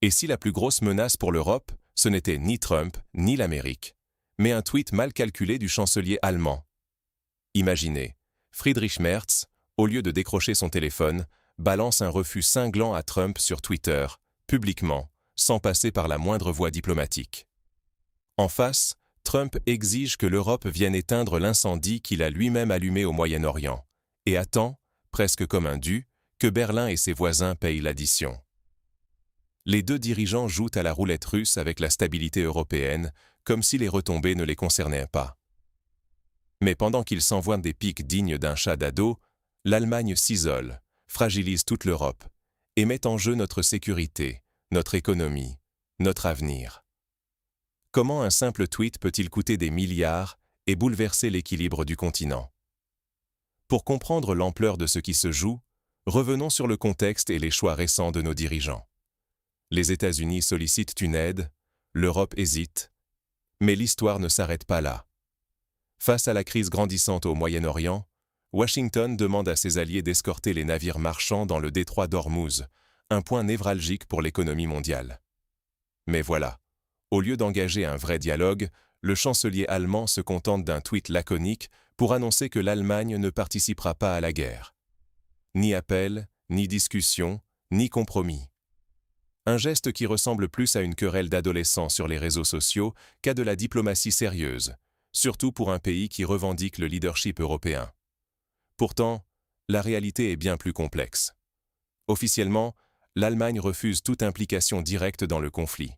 Et si la plus grosse menace pour l'Europe, ce n'était ni Trump, ni l'Amérique, mais un tweet mal calculé du chancelier allemand. Imaginez, Friedrich Merz, au lieu de décrocher son téléphone, balance un refus cinglant à Trump sur Twitter, publiquement, sans passer par la moindre voie diplomatique. En face, Trump exige que l'Europe vienne éteindre l'incendie qu'il a lui-même allumé au Moyen-Orient, et attend, presque comme un dû, que Berlin et ses voisins payent l'addition. Les deux dirigeants jouent à la roulette russe avec la stabilité européenne, comme si les retombées ne les concernaient pas. Mais pendant qu'ils s'envoient des piques dignes d'un chat d'ado, l'Allemagne s'isole, fragilise toute l'Europe, et met en jeu notre sécurité, notre économie, notre avenir. Comment un simple tweet peut-il coûter des milliards et bouleverser l'équilibre du continent? Pour comprendre l'ampleur de ce qui se joue, revenons sur le contexte et les choix récents de nos dirigeants. Les États-Unis sollicitent une aide, l'Europe hésite, mais l'histoire ne s'arrête pas là. Face à la crise grandissante au Moyen-Orient, Washington demande à ses alliés d'escorter les navires marchands dans le détroit d'Ormuz, un point névralgique pour l'économie mondiale. Mais voilà, au lieu d'engager un vrai dialogue, le chancelier allemand se contente d'un tweet laconique pour annoncer que l'Allemagne ne participera pas à la guerre. Ni appel, ni discussion, ni compromis. Un geste qui ressemble plus à une querelle d'adolescents sur les réseaux sociaux qu'à de la diplomatie sérieuse, surtout pour un pays qui revendique le leadership européen. Pourtant, la réalité est bien plus complexe. Officiellement, l'Allemagne refuse toute implication directe dans le conflit.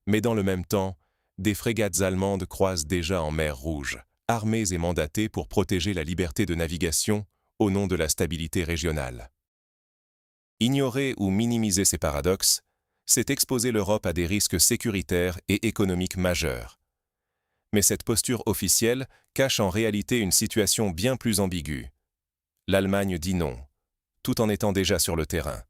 Mais dans le même temps, des frégates allemandes croisent déjà en mer Rouge, armées et mandatées pour protéger la liberté de navigation au nom de la stabilité régionale. Ignorer ou minimiser ces paradoxes, c'est exposer l'Europe à des risques sécuritaires et économiques majeurs. Mais cette posture officielle cache en réalité une situation bien plus ambiguë. L'Allemagne dit non, tout en étant déjà sur le terrain.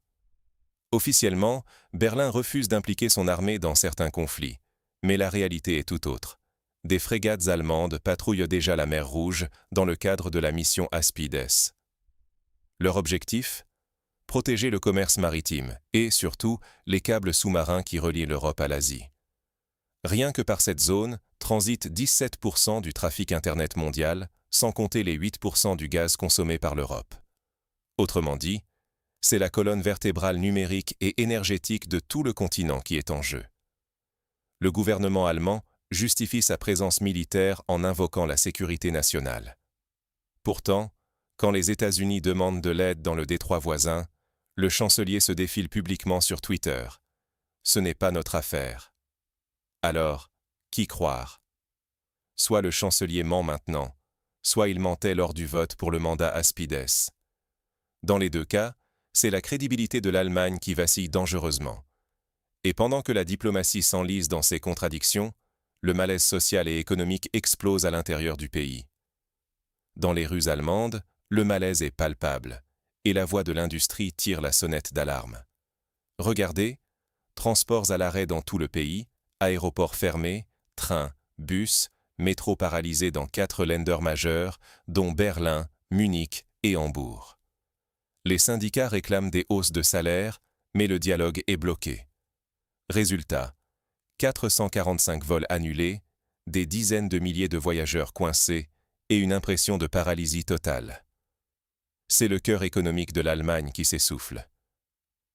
Officiellement, Berlin refuse d'impliquer son armée dans certains conflits, mais la réalité est tout autre. Des frégates allemandes patrouillent déjà la mer Rouge dans le cadre de la mission Aspides. Leur objectif ? Protéger le commerce maritime et, surtout, les câbles sous-marins qui relient l'Europe à l'Asie. Rien que par cette zone, transite 17% du trafic Internet mondial, sans compter les 8% du gaz consommé par l'Europe. Autrement dit, c'est la colonne vertébrale numérique et énergétique de tout le continent qui est en jeu. Le gouvernement allemand justifie sa présence militaire en invoquant la sécurité nationale. Pourtant, quand les États-Unis demandent de l'aide dans le détroit voisin, le chancelier se défile publiquement sur Twitter. Ce n'est pas notre affaire. Alors, qui croire? Soit le chancelier ment maintenant, soit il mentait lors du vote pour le mandat Aspides. Dans les deux cas, c'est la crédibilité de l'Allemagne qui vacille dangereusement. Et pendant que la diplomatie s'enlise dans ses contradictions, le malaise social et économique explose à l'intérieur du pays. Dans les rues allemandes, le malaise est palpable, et la voix de l'industrie tire la sonnette d'alarme. Regardez, transports à l'arrêt dans tout le pays, aéroports fermés, trains, bus, métros paralysés dans 4 länders majeurs, dont Berlin, Munich et Hambourg. Les syndicats réclament des hausses de salaire, mais le dialogue est bloqué. Résultat, 445 vols annulés, des dizaines de milliers de voyageurs coincés et une impression de paralysie totale. C'est le cœur économique de l'Allemagne qui s'essouffle.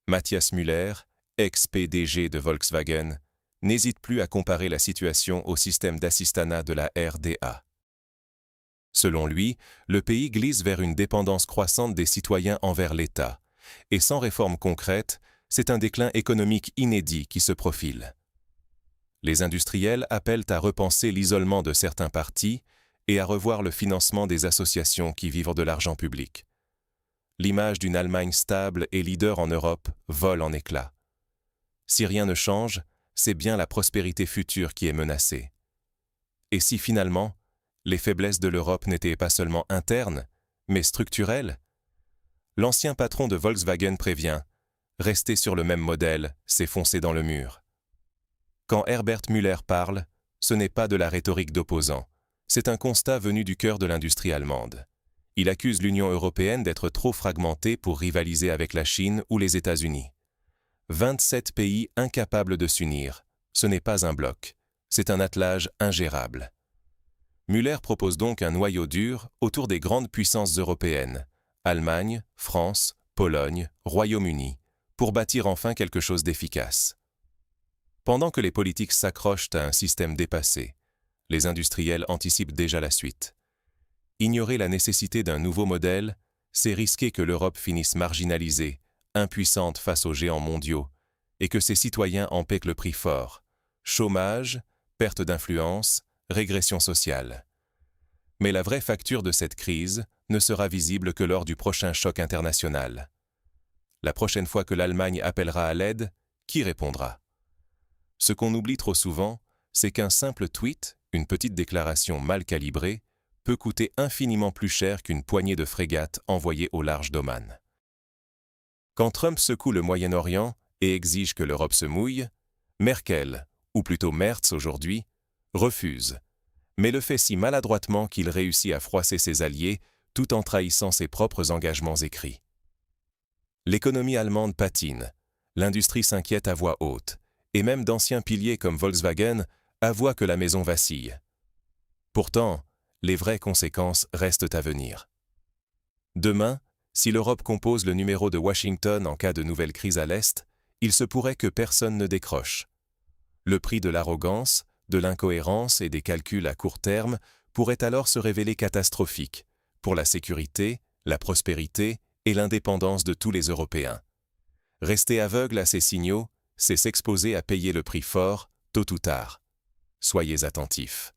Matthias Müller, ex-PDG de Volkswagen, n'hésite plus à comparer la situation au système d'assistanat de la RDA. Selon lui, le pays glisse vers une dépendance croissante des citoyens envers l'État, et sans réforme concrète, c'est un déclin économique inédit qui se profile. Les industriels appellent à repenser l'isolement de certains partis et à revoir le financement des associations qui vivent de l'argent public. L'image d'une Allemagne stable et leader en Europe vole en éclats. Si rien ne change, c'est bien la prospérité future qui est menacée. Et si finalement, les faiblesses de l'Europe n'étaient pas seulement internes, mais structurelles? L'ancien patron de Volkswagen prévient « Rester sur le même modèle, c'est foncer dans le mur ». Quand Herbert Müller parle, ce n'est pas de la rhétorique d'opposant, c'est un constat venu du cœur de l'industrie allemande. Il accuse l'Union européenne d'être trop fragmentée pour rivaliser avec la Chine ou les États-Unis. 27 pays incapables de s'unir. Ce n'est pas un bloc, c'est un attelage ingérable. Müller propose donc un noyau dur autour des grandes puissances européennes, Allemagne, France, Pologne, Royaume-Uni, pour bâtir enfin quelque chose d'efficace. Pendant que les politiques s'accrochent à un système dépassé, les industriels anticipent déjà la suite. Ignorer la nécessité d'un nouveau modèle, c'est risquer que l'Europe finisse marginalisée, impuissante face aux géants mondiaux, et que ses citoyens en paient le prix fort. Chômage, perte d'influence, régression sociale. Mais la vraie facture de cette crise ne sera visible que lors du prochain choc international. La prochaine fois que l'Allemagne appellera à l'aide, qui répondra? Ce qu'on oublie trop souvent, c'est qu'un simple tweet, une petite déclaration mal calibrée, peut coûter infiniment plus cher qu'une poignée de frégates envoyées au large d'Oman. Quand Trump secoue le Moyen-Orient et exige que l'Europe se mouille, Merkel, ou plutôt Merz aujourd'hui, refuse, mais le fait si maladroitement qu'il réussit à froisser ses alliés tout en trahissant ses propres engagements écrits. L'économie allemande patine, l'industrie s'inquiète à voix haute, et même d'anciens piliers comme Volkswagen avouent que la maison vacille. Pourtant, les vraies conséquences restent à venir. Demain, si l'Europe compose le numéro de Washington en cas de nouvelle crise à l'Est, il se pourrait que personne ne décroche. Le prix de l'arrogance, de l'incohérence et des calculs à court terme pourrait alors se révéler catastrophique pour la sécurité, la prospérité et l'indépendance de tous les Européens. Rester aveugle à ces signaux, c'est s'exposer à payer le prix fort, tôt ou tard. Soyez attentifs.